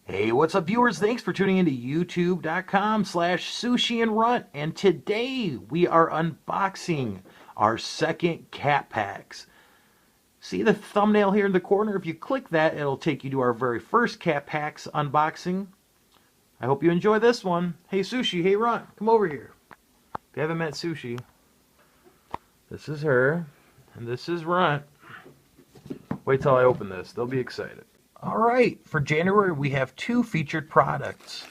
Hey, what's up, viewers? Thanks for tuning into youtube.com/sushi and runt. And today we are unboxing our second CatPax. See the thumbnail here in the corner? If you click that, it'll take you to our very first CatPax unboxing. I hope you enjoy this one. Hey, Sushi. Hey, Runt. Come over here. If you haven't met Sushi, this is her, and this is Runt. Wait till I open this. They'll be excited. All right, for January, we have two featured products.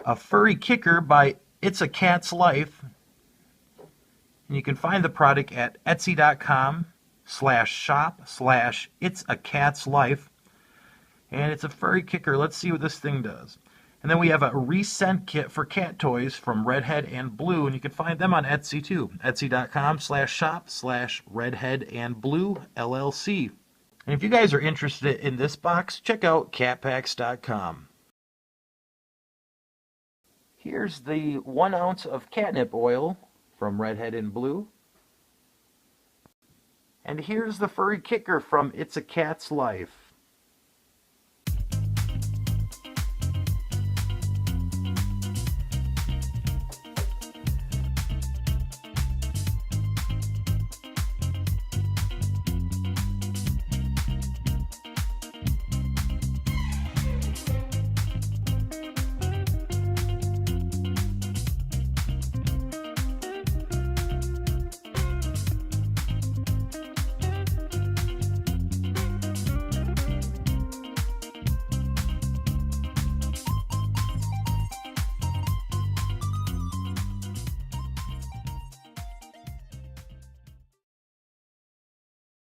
A furry kicker by It's a Cat's Life. And you can find the product at etsy.com/shop/itsacat'slife. And it's a furry kicker. Let's see what this thing does. And then we have a rescent kit for cat toys from Redhead and Blue, and you can find them on Etsy too. Etsy.com/shop/redheadandbluellc. And if you guys are interested in this box, check out CatPax.com. Here's the 1 ounce of catnip oil from Redhead and Blue. And here's the furry kicker from It's a Cat's Life.